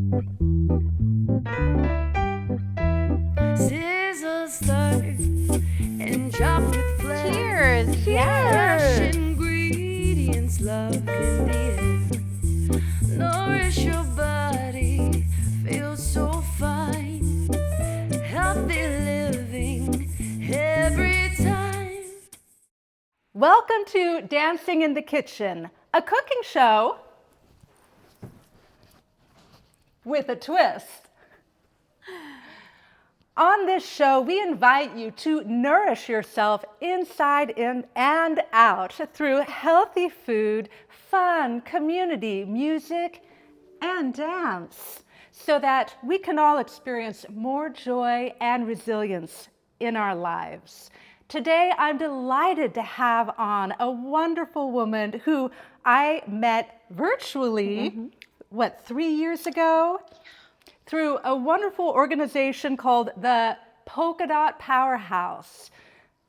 Sizzle start and drop with flair. Cheers! Fresh ingredients, love in the air. Nourish your body, feel so fine. Healthy living every time. Welcome to Dancing in the Kitchen, a cooking show with a twist. On this show, we invite you to nourish yourself inside in and out through healthy food, fun, community, music, and dance, so that we can all experience more joy and resilience in our lives. Today, I'm delighted to have on a wonderful woman who I met virtually, 3 years ago? Through a wonderful organization called the Polka Dot Powerhouse,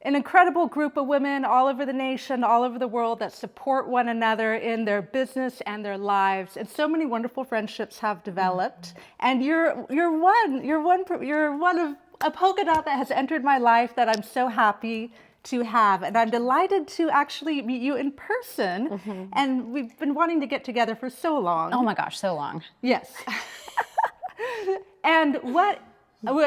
an incredible group of women all over the nation, all over the world that support one another in their business and their lives. And so many wonderful friendships have developed. And you're one of a polka dot that has entered my life that I'm so happy to have. And I'm delighted to actually meet you in person. And we've been wanting to get together for so long. Oh my gosh, so long. Yes. And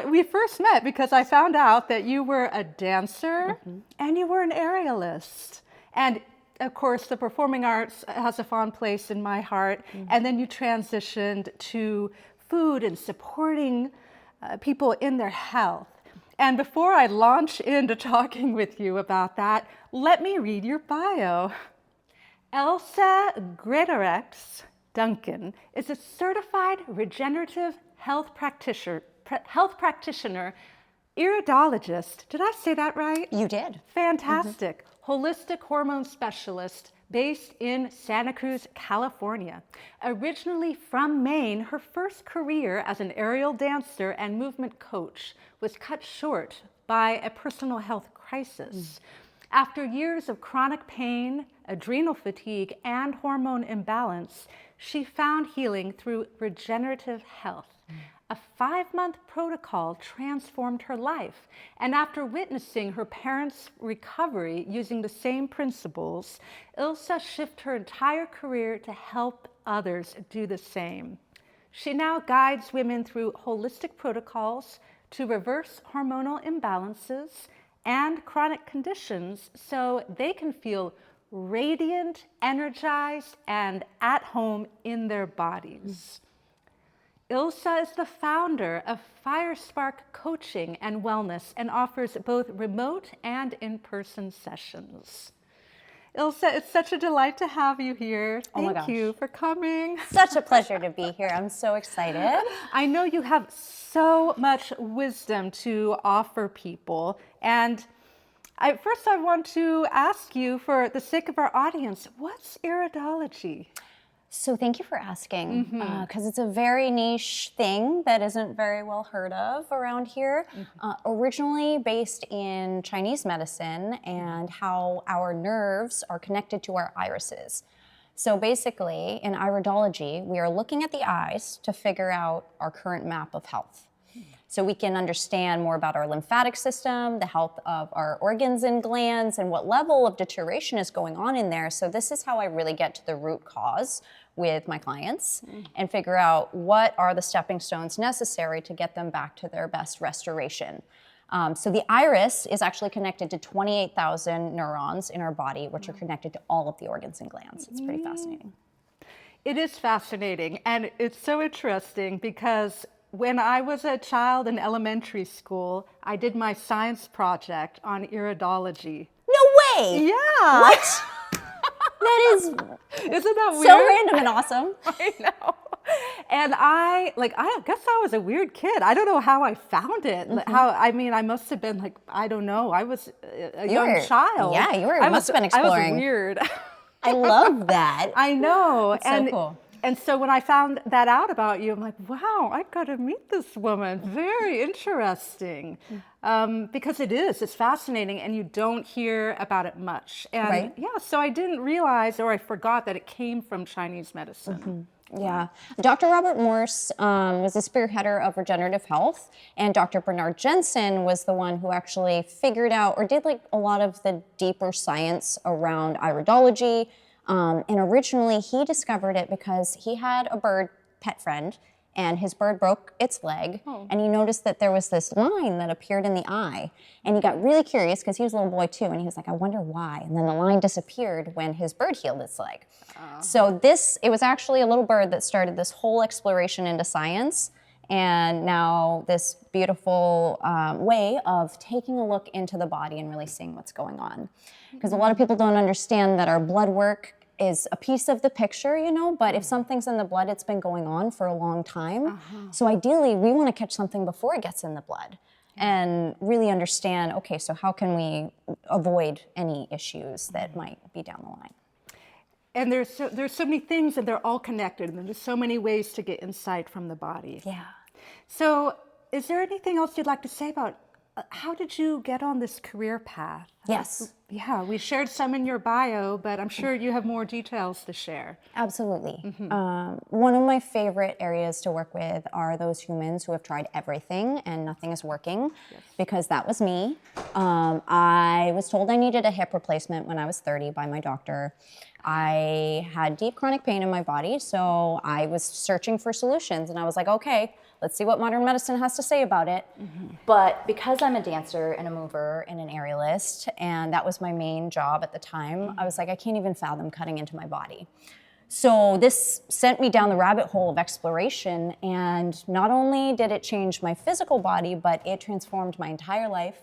we first met because I found out that you were a dancer and you were an aerialist. And of course, the performing arts has a fond place in my heart. And then you transitioned to food and supporting people in their health. And before I launch into talking with you about that, let me read your bio. Ilsa Greatorex-Duncan is a certified regenerative health practitioner, iridologist. Did I say that right? You did. Fantastic. Holistic hormone specialist based in Santa Cruz, California. Originally from Maine, her first career as an aerial dancer and movement coach was cut short by a personal health crisis. After years of chronic pain, adrenal fatigue, and hormone imbalance, she found healing through regenerative health. A 5-month protocol transformed her life. And after witnessing her parents' recovery using the same principles, Ilsa shifted her entire career to help others do the same. She now guides women through holistic protocols to reverse hormonal imbalances and chronic conditions so they can feel radiant, energized, and at home in their bodies. Ilsa is the founder of Fire Spark Coaching and Wellness and offers both remote and in-person sessions. Ilsa, it's such a delight to have you here. Thank you for coming. Such a pleasure to be here. I'm so excited. I know you have so much wisdom to offer people. And first I want to ask you, for the sake of our audience, what's iridology? So thank you for asking, because it's a very niche thing that isn't very well heard of around here. Originally based in Chinese medicine and how our nerves are connected to our irises. So basically, in iridology, we are looking at the eyes to figure out our current map of health. So we can understand more about our lymphatic system, the health of our organs and glands, and what level of deterioration is going on in there. So this is how I really get to the root cause with my clients and figure out what are the stepping stones necessary to get them back to their best restoration. So the iris is actually connected to 28,000 neurons in our body, which are connected to all of the organs and glands. It's pretty fascinating. It is fascinating, and it's so interesting because when I was a child in elementary school, I did my science project on iridology. No way! Yeah. What? That is, isn't that weird? So random and awesome. I know. And I guess I was a weird kid. I don't know how I found it. I must have been I don't know. I was a young child. Yeah, you must have been exploring. I was weird. I love that. I know. That's so cool. And so when I found that out about you, I'm like, wow, I got to meet this woman. Very interesting. Because it's fascinating, and you don't hear about it much. And right. yeah, so I didn't realize, or I forgot that it came from Chinese medicine. Yeah. Dr. Robert Morse was the spearheader of regenerative health, and Dr. Bernard Jensen was the one who actually figured out or did like a lot of the deeper science around iridology. And originally he discovered it because he had a bird pet friend, and his bird broke its leg, and he noticed that there was this line that appeared in the eye, and he got really curious because he was a little boy too, and he was like, I wonder why. And then the line disappeared when his bird healed its leg. So it was actually a little bird that started this whole exploration into science, and now this beautiful way of taking a look into the body and really seeing what's going on. Because a lot of people don't understand that our blood work is a piece of the picture, you know, but if something's in the blood, it's been going on for a long time. So ideally, we want to catch something before it gets in the blood and really understand, okay, so how can we avoid any issues that might be down the line? And there's so many things, and they're all connected, and there's so many ways to get insight from the body. Yeah. So is there anything else you'd like to say about how did you get on this career path? Yes. Yeah, we shared some in your bio, but I'm sure you have more details to share. Absolutely. One of my favorite areas to work with are those humans who have tried everything and nothing is working, because that was me. I was told I needed a hip replacement when I was 30 by my doctor. I had deep chronic pain in my body, so I was searching for solutions, and I was like, okay, let's see what modern medicine has to say about it. But because I'm a dancer and a mover and an aerialist, and that was my main job at the time, I was like, I can't even fathom cutting into my body. So this sent me down the rabbit hole of exploration, and not only did it change my physical body, but it transformed my entire life,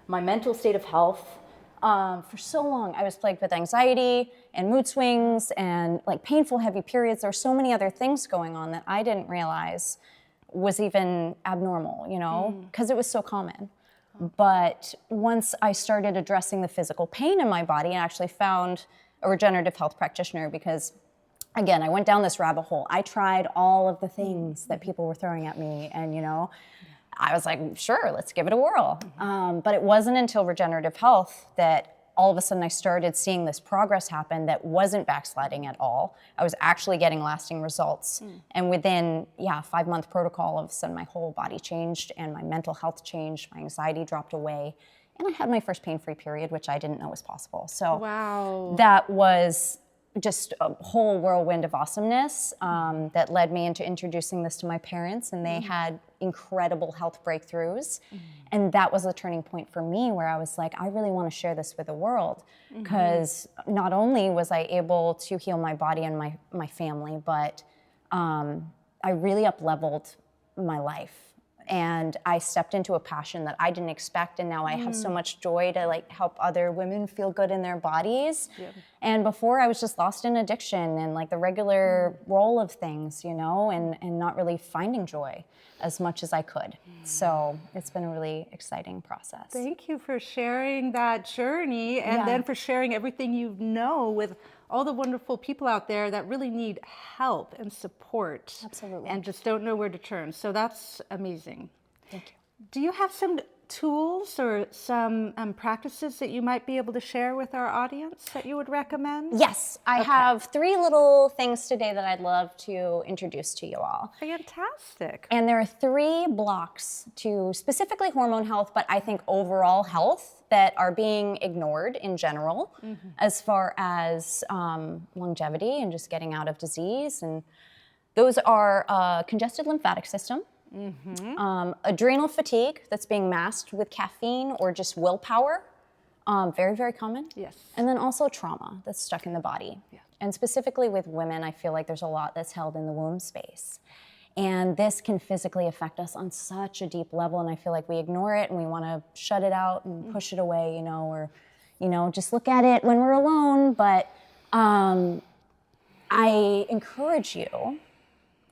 my mental state of health. For so long, I was plagued with anxiety and mood swings and like painful, heavy periods. There were so many other things going on that I didn't realize was even abnormal, you know, because it was so common. But once I started addressing the physical pain in my body, I actually found a regenerative health practitioner because, again, I went down this rabbit hole. I tried all of the things that people were throwing at me, and, you know, I was like, sure, let's give it a whirl. But it wasn't until regenerative health that all of a sudden I started seeing this progress happen that wasn't backsliding at all. I was actually getting lasting results. And within, 5-month protocol, all of a sudden my whole body changed and my mental health changed, my anxiety dropped away, and I had my first pain-free period, which I didn't know was possible. So that was just a whole whirlwind of awesomeness that led me into introducing this to my parents, and they had incredible health breakthroughs. And that was a turning point for me where I was like, I really want to share this with the world, because not only was I able to heal my body and my family, but I really up-leveled my life. And I stepped into a passion that I didn't expect, and now I have so much joy to like help other women feel good in their bodies. And before, I was just lost in addiction and like the regular role of things, you know, and not really finding joy as much as I could. So it's been a really exciting process. Thank you for sharing that journey, and then for sharing everything you know with all the wonderful people out there that really need help and support. Absolutely. And just don't know where to turn. So that's amazing. Thank you. Do you have some tools or some practices that you might be able to share with our audience that you would recommend? Yes, I have 3 little things today that I'd love to introduce to you all. Fantastic. And there are 3 blocks to specifically hormone health, but I think overall health, that are being ignored in general as far as longevity and just getting out of disease. And those are congested lymphatic system, adrenal fatigue that's being masked with caffeine or just willpower, very, very common. Yes. And then also trauma that's stuck in the body. And specifically with women, I feel like there's a lot that's held in the womb space. And this can physically affect us on such a deep level, and I feel like we ignore it and we want to shut it out and push it away, you know, or, you know, just look at it when we're alone. But I encourage you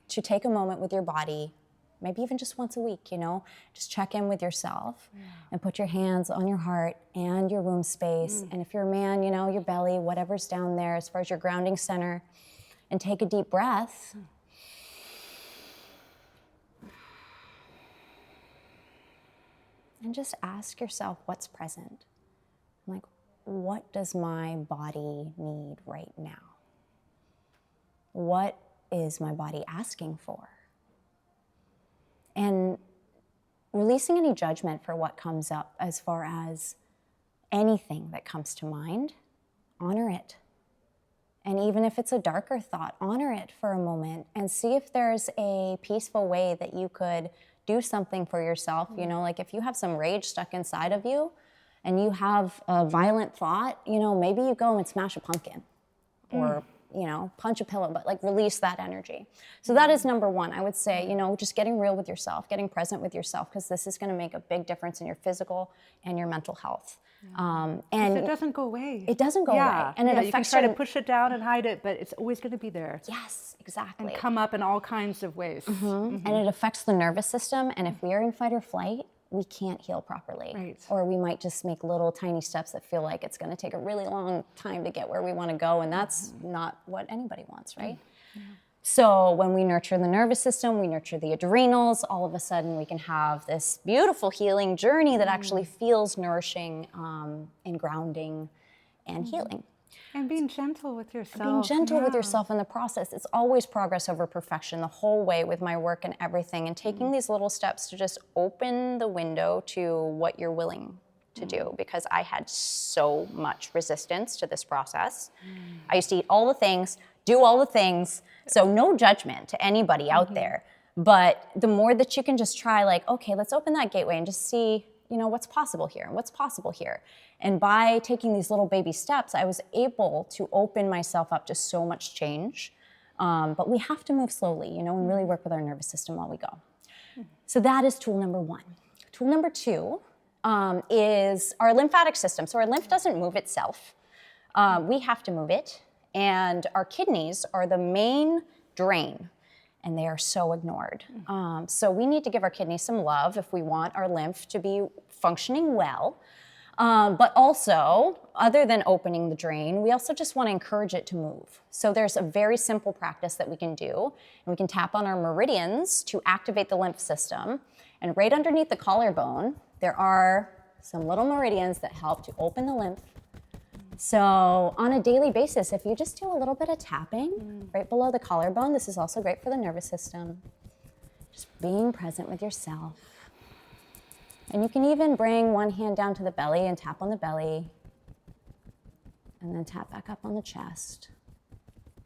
to take a moment with your body, maybe even just once a week, you know, just check in with yourself and put your hands on your heart and your womb space. And if you're a man, you know, your belly, whatever's down there as far as your grounding center, and take a deep breath. And just ask yourself what's present. Like, what does my body need right now? What is my body asking for? And releasing any judgment for what comes up as far as anything that comes to mind, honor it. And even if it's a darker thought, honor it for a moment and see if there's a peaceful way that you could do something for yourself. You know, like if you have some rage stuck inside of you and you have a violent thought, you know, maybe you go and smash a pumpkin or, you know, punch a pillow, but like release that energy. So that is number one. I would say, you know, just getting real with yourself, getting present with yourself, because this is going to make a big difference in your physical and your mental health. And it doesn't go away. It doesn't go away. And it you can affects try to push it down and hide it, but it's always going to be there. Yes, exactly. And come up in all kinds of ways. And it affects the nervous system. And if we are in fight or flight, we can't heal properly. Right. Or we might just make little tiny steps that feel like it's going to take a really long time to get where we want to go. And that's not what anybody wants, right? So when we nurture the nervous system, we nurture the adrenals, all of a sudden we can have this beautiful healing journey that actually feels nourishing and grounding and healing. And being gentle with yourself. Being gentle with yourself in the process. It's always progress over perfection the whole way with my work and everything, and taking these little steps to just open the window to what you're willing to do, because I had so much resistance to this process. I used to eat all the things, do all the things, so no judgment to anybody out there. But the more that you can just try, like, okay, let's open that gateway and just see, you know, what's possible here and what's possible here. And by taking these little baby steps, I was able to open myself up to so much change. But we have to move slowly, you know, and really work with our nervous system while we go. So that is tool number one. Tool number two is our lymphatic system. So our lymph doesn't move itself. We have to move it. And our kidneys are the main drain, and they are so ignored. So we need to give our kidneys some love if we want our lymph to be functioning well. But also, other than opening the drain, we also just want to encourage it to move. So there's a very simple practice that we can do, and we can tap on our meridians to activate the lymph system. And right underneath the collarbone, there are some little meridians that help to open the lymph. So on a daily basis, if you just do a little bit of tapping right below the collarbone, this is also great for the nervous system. Just being present with yourself. And you can even bring one hand down to the belly and tap on the belly, and then tap back up on the chest.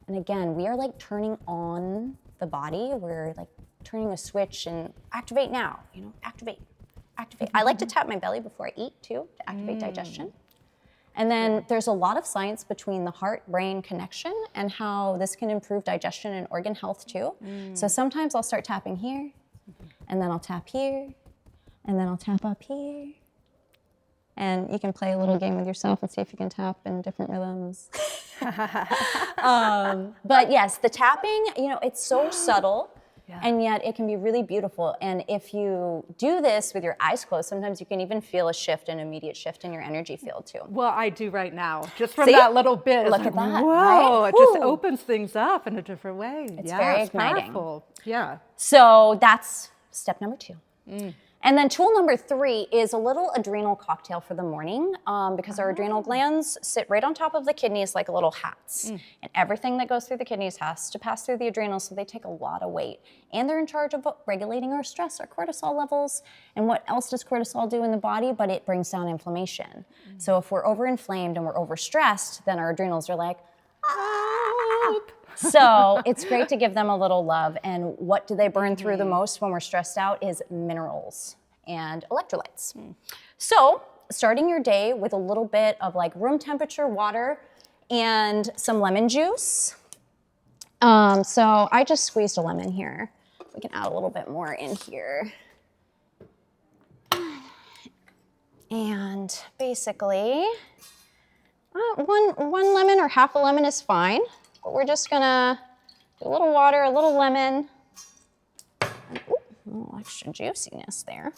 And again, we are like turning on the body. We're like turning a switch and activate now, you know, activate, activate. I like to tap my belly before I eat too, to activate digestion. And then there's a lot of science between the heart-brain connection and how this can improve digestion and organ health too. So sometimes I'll start tapping here, and then I'll tap here, and then I'll tap up here. And you can play a little game with yourself and see if you can tap in different rhythms. But yes, the tapping, you know, it's so subtle. And yet it can be really beautiful. And if you do this with your eyes closed, sometimes you can even feel a shift, an immediate shift in your energy field too. Well, I do right now, just from See? that little bit. Look It's at like, that, whoa, right? it just Woo. opens things up in a different way. It's very it's igniting. powerful. Yeah. So that's step number two. And then tool number three is a little adrenal cocktail for the morning, because our adrenal glands sit right on top of the kidneys like little hats. And everything that goes through the kidneys has to pass through the adrenals, so they take a lot of weight. And they're in charge of regulating our stress, our cortisol levels. And what else does cortisol do in the body? But it brings down inflammation. So if we're overinflamed and we're overstressed, then our adrenals are like, help. So it's great to give them a little love. And what do they burn through the most when we're stressed out is minerals and electrolytes. So starting your day with a little bit of like room temperature water and some lemon juice. So I just squeezed a lemon here. We can add a little bit more in here. And basically, one lemon or half a lemon is fine. But we're just gonna do a little water, a little lemon, and, ooh, a little extra juiciness there.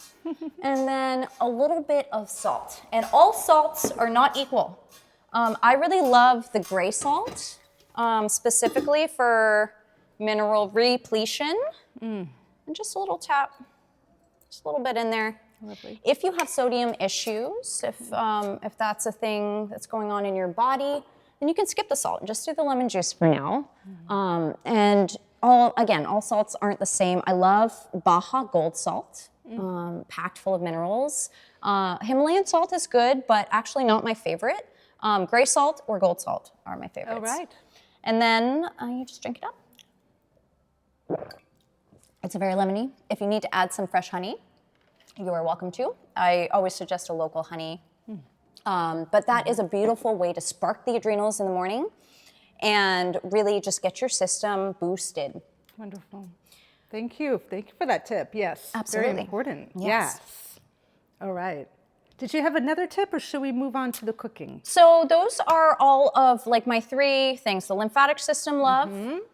And then a little bit of salt. And all salts are not equal. I really love the gray salt, specifically for mineral repletion. And just a little tap, just a little bit in there. Lovely. If you have sodium issues, if that's a thing that's going on in your body, then you can skip the salt and just do the lemon juice for now. And all salts aren't the same. I love Baja Gold salt, packed full of minerals. Himalayan salt is good, but actually not my favorite. Gray salt or gold salt are my favorites. Oh, right. And then you just drink it up. It's very lemony. If you need to add some fresh honey, you are welcome to. I always suggest a local honey. But that is a beautiful way to spark the adrenals in the morning and really just get your system boosted. Wonderful. Thank you. Thank you for that tip. Yes. Absolutely. Very important. Yes. All right. Did you have another tip, or should we move on to the cooking? So those are all of like my 3 things. The lymphatic system, love.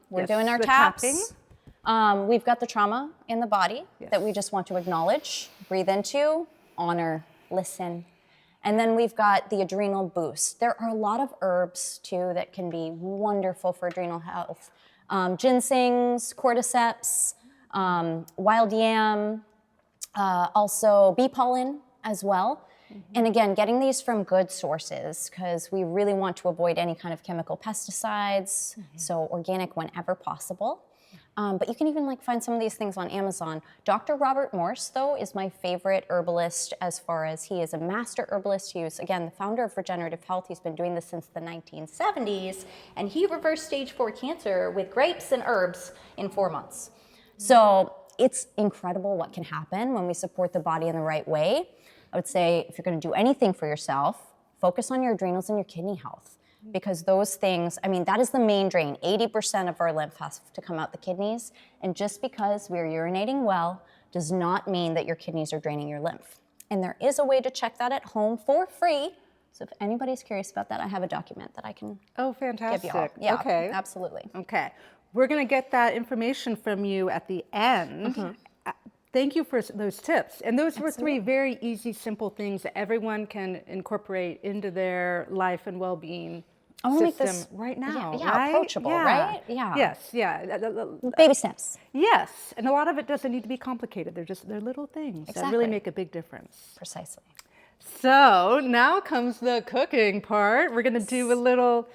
We're doing our the taps. tapping. We've got the trauma in the body that we just want to acknowledge, breathe into, honor, listen. And then we've got the adrenal boost. There are a lot of herbs too that can be wonderful for adrenal health. Ginsengs, cordyceps, wild yam, also bee pollen as well. And again, getting these from good sources, because we really want to avoid any kind of chemical pesticides, so organic whenever possible. But you can even like find some of these things on Amazon. Dr. Robert Morse, though, is my favorite herbalist as far as he is a master herbalist. He was, again, the founder of regenerative health. He's been doing this since the 1970s, and he reversed stage 4 cancer with grapes and herbs in 4 months. So it's incredible what can happen when we support the body in the right way. I would say if you're going to do anything for yourself, focus on your adrenals and your kidney health. Because those things, I mean, that is the main drain. 80% of our lymph has to come out the kidneys. And just because we're urinating well does not mean that your kidneys are draining your lymph. And there is a way to check that at home for free. So if anybody's curious about that, I have a document that I can fantastic. give you all. Yeah, okay. Absolutely. Okay. We're going to get that information from you at the end. Thank you for those tips. And those were 3 very easy, simple things that everyone can incorporate into their life and well-being system right now. Right? Approachable, right? Yeah. Yes, Baby steps. Yes, and a lot of it doesn't need to be complicated. They're little things that really make a big difference. Precisely. So now comes the cooking part. We're going to do a little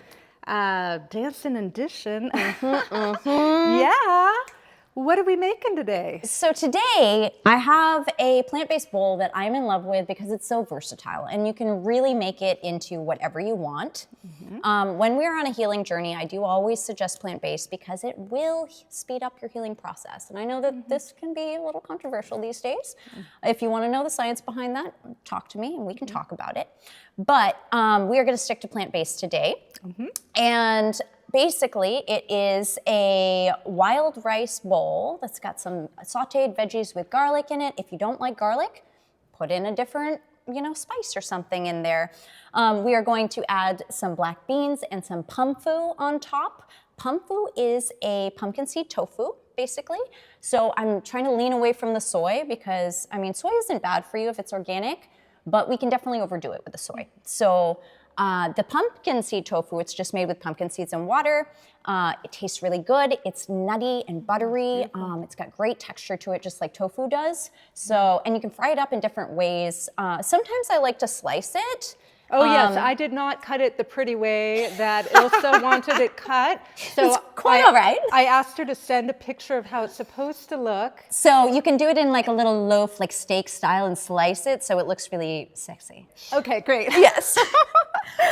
dancing and dishing. Yeah. What are we making today? So today I have a plant-based bowl that I'm in love with because it's so versatile and you can really make it into whatever you want. When we're on a healing journey, I do always suggest plant-based because it will speed up your healing process. And I know that this can be a little controversial these days. If you want to know the science behind that, talk to me and we can talk about it. But we are going to stick to plant-based today. And basically, it is a wild rice bowl that's got some sauteed veggies with garlic in it. If you don't like garlic, put in a different, spice or something in there. We are going to add some black beans and some pumfu on top. Pumfu is a pumpkin seed tofu, basically. So I'm trying to lean away from the soy because, soy isn't bad for you if it's organic, but we can definitely overdo it with the soy. So the pumpkin seed tofu, it's just made with pumpkin seeds and water. It tastes really good. It's nutty and buttery. It's got great texture to it, just like tofu does. So, and you can fry it up in different ways. Sometimes I like to slice it. Oh yes, I did not cut it the pretty way that Ilsa wanted it cut. So it's quite all right. I asked her to send a picture of how it's supposed to look. So you can do it in like a little loaf, like steak style, and slice it so it looks really sexy. Okay, great. Yes.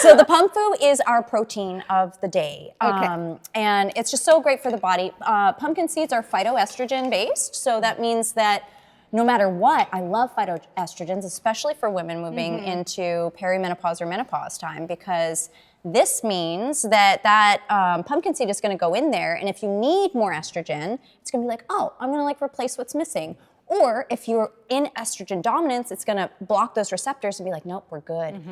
So the pumfu is our protein of the day. And it's just so great for the body. Pumpkin seeds are phytoestrogen based, so that means that no matter what, I love phytoestrogens, especially for women moving into perimenopause or menopause time, because this means that pumpkin seed is going to go in there, and if you need more estrogen, it's going to be like, oh, I'm going to replace what's missing. Or if you're in estrogen dominance, it's going to block those receptors and be like, nope, we're good.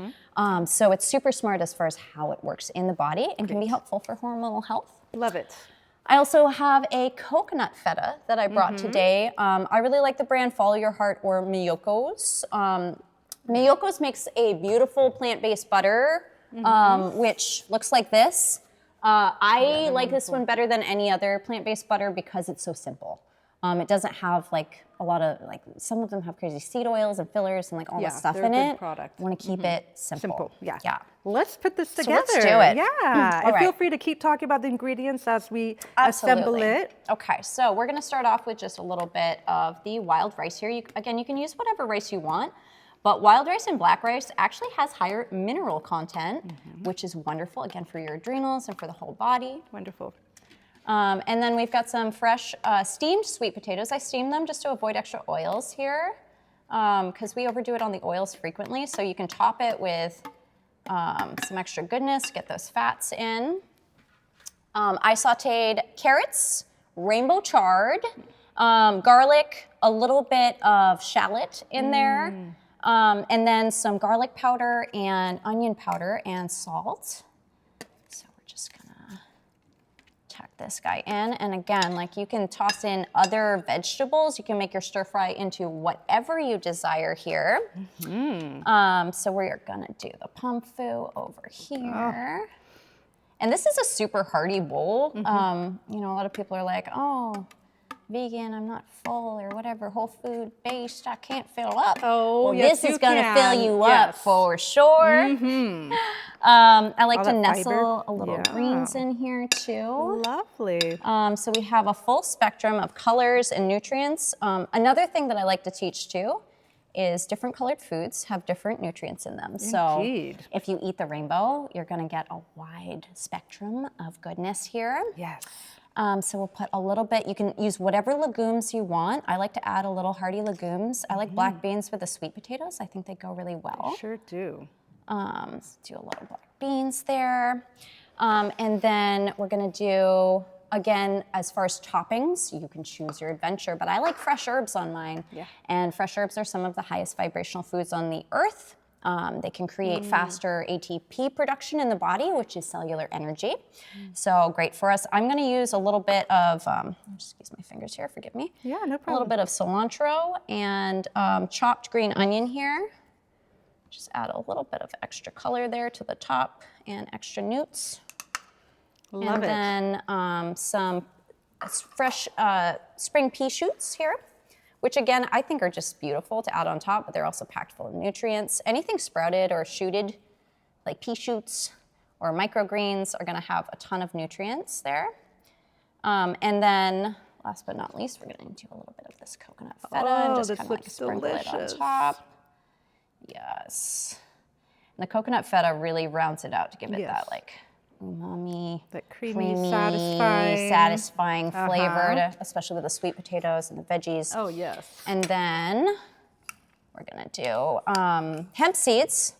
So it's super smart as far as how it works in the body and can be helpful for hormonal health. Love it. I also have a coconut feta that I brought today. I really like the brand Follow Your Heart or Miyoko's. Miyoko's makes a beautiful plant-based butter, which looks like this. I like this one better than any other plant-based butter because it's so simple. It doesn't have like a lot of, like some of them have crazy seed oils and fillers and like all this stuff they're in a good it. product. I want to keep it simple. Yeah. Yeah. Let's put this together. So let's do it. Yeah. All And feel right. free to keep talking about the ingredients as we Absolutely. assemble it. Okay, so we're gonna start off with just a little bit of the wild rice here. Again, you can use whatever rice you want, but wild rice and black rice actually has higher mineral content, which is wonderful, again, for your adrenals and for the whole body. Wonderful. And then we've got some fresh steamed sweet potatoes. I steam them just to avoid extra oils here, because we overdo it on the oils frequently. So you can top it with some extra goodness, get those fats in. I sauteed carrots, rainbow chard, garlic, a little bit of shallot in there, and then some garlic powder and onion powder and salt. So we're just gonna tuck this guy in. And again, like you can toss in other vegetables. You can make your stir fry into whatever you desire here. So we're gonna do the pumfu over here. And this is a super hearty bowl. You know, a lot of people are like, oh, vegan, I'm not full or whatever, whole food based, I can't fill up. Oh, well, yes, this is you gonna can. fill you up Yes. for sure. I like All to that nestle fiber. a little Yeah. greens in here too. Lovely. So we have a full spectrum of colors and nutrients. Another thing that I like to teach too is different colored foods have different nutrients in them. So Indeed. if you eat the rainbow, you're gonna get a wide spectrum of goodness here. Yes. So we'll put a little bit, you can use whatever legumes you want. I like to add a little hearty legumes. I like black beans with the sweet potatoes. I think they go really well. Sure do. Let's do a little black beans there. And then we're gonna do, again, as far as toppings, you can choose your adventure, but I like fresh herbs on mine. Yeah. And fresh herbs are some of the highest vibrational foods on the earth. They can create faster ATP production in the body, which is cellular energy. So great for us. I'm gonna use a little bit of, I'll just use my fingers here, forgive me. Yeah, no A little problem. bit of cilantro and chopped green onion here. Just add a little bit of extra color there to the top and extra newts. Love it. And then some fresh spring pea shoots here, which again, I think are just beautiful to add on top, but they're also packed full of nutrients. Anything sprouted or shooted, like pea shoots or microgreens, are gonna have a ton of nutrients there. And then, last but not least, we're gonna do a little bit of this coconut feta and Oh, just this kind of like looks sprinkle it delicious. on top. Yes. And the coconut feta really rounds it out to give it Yes. that like umami, That creamy, satisfying. flavor, especially with the sweet potatoes and the veggies. Oh, yes. And then we're gonna do hemp seeds,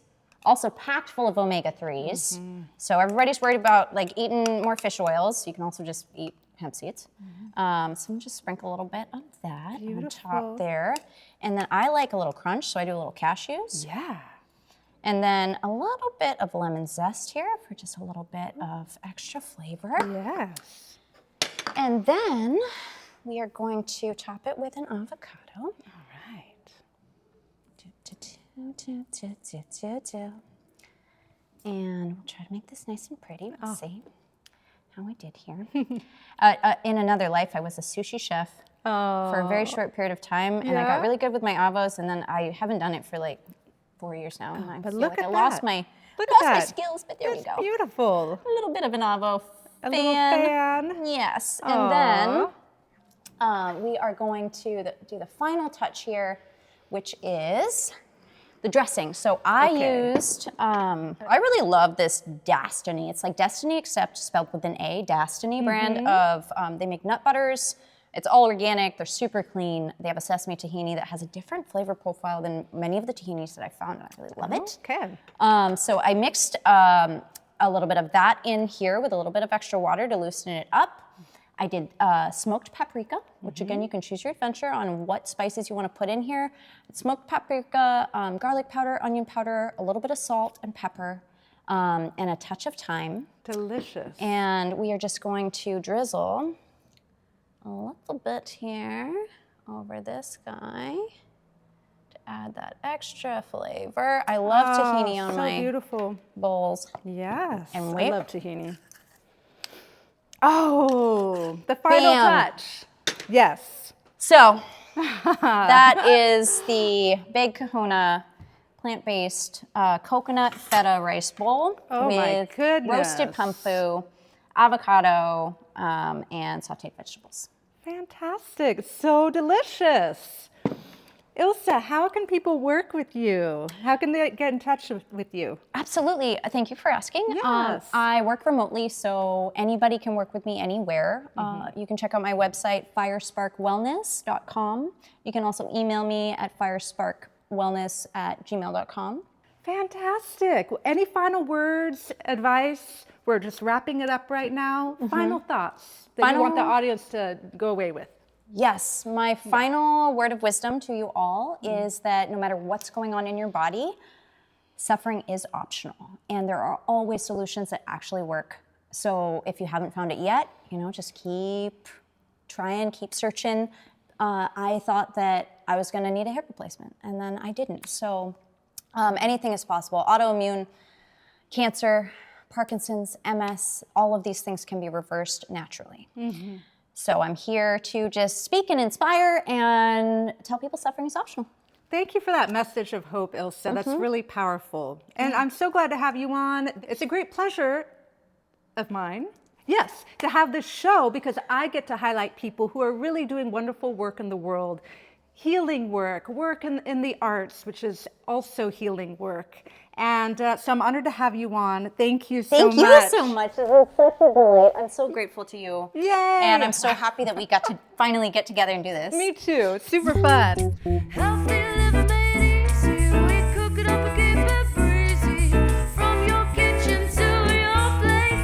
also packed full of omega-3s. So everybody's worried about like eating more fish oils. You can also just eat hemp seeds. So I'm gonna just sprinkle a little bit of that on Beautiful. top there. And then I like a little crunch, so I do a little cashews. Yeah. And then a little bit of lemon zest here for just a little bit of extra flavor. Yes. And then we are going to top it with an avocado. All right. And we'll try to make this nice and pretty. Oh. Let's see how I did here. In another life, I was a sushi chef for a very short period of time, and I Yeah? got really good with my avos, and then I haven't done it for like 4 years now, and I but feel look like I at lost that. my Look at lost my that. skills, but there we It's go. beautiful. A little bit of an avo A little fan. Yes, Aw. and then we are going to do the final touch here, which is the dressing. So I Okay. used, I really love this Destiny. It's like Destiny except spelled with an A, Destiny brand of, they make nut butters. It's all organic, they're super clean. They have a sesame tahini that has a different flavor profile than many of the tahinis that I found, and I really love it. Okay. So I mixed a little bit of that in here with a little bit of extra water to loosen it up. I did smoked paprika, which again, you can choose your adventure on what spices you want to put in here. Smoked paprika, garlic powder, onion powder, a little bit of salt and pepper, and a touch of thyme. Delicious. And we are just going to drizzle a little bit here over this guy to add that extra flavor. I love tahini on so my beautiful. bowls. Yes. And I wait. love tahini. Oh, the final Bam. touch. Yes. So that is the Big Kahuna plant-based coconut feta rice bowl with roasted pumfu, avocado, and sauteed vegetables. Fantastic. So delicious. Ilsa, how can people work with you? How can they get in touch with you? Absolutely. Thank you for asking. Yes. I work remotely, so anybody can work with me anywhere. You can check out my website, firesparkwellness.com. You can also email me at firesparkwellness@gmail.com. Fantastic. Any final words, advice? We're just wrapping it up right now. Final thoughts that you want the audience to go away with. Yes, my final word of wisdom to you all is that no matter what's going on in your body, suffering is optional, and there are always solutions that actually work. So if you haven't found it yet, just keep trying, keep searching. I thought that I was going to need a hip replacement, and then I didn't. So anything is possible. Autoimmune, cancer, Parkinson's, MS, all of these things can be reversed naturally. So I'm here to just speak and inspire and tell people suffering is optional. Thank you for that message of hope, Ilsa. That's really powerful. And I'm so glad to have you on. It's a great pleasure of mine, yes, to have this show because I get to highlight people who are really doing wonderful work in the world. Healing work in the arts, which is also healing work. And so I'm honored to have you on. Thank you so much. Thank you so much. It was such a delight. I'm so grateful to you. Yay! And I'm so happy that we got to finally get together and do this. Me too. Super fun. Healthy living made easy. We cook it up and keep it breezy. From your kitchen to your plate.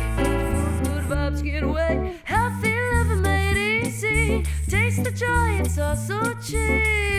Good vibes get away. Healthy living made easy. Taste the joy, it's all so cheap.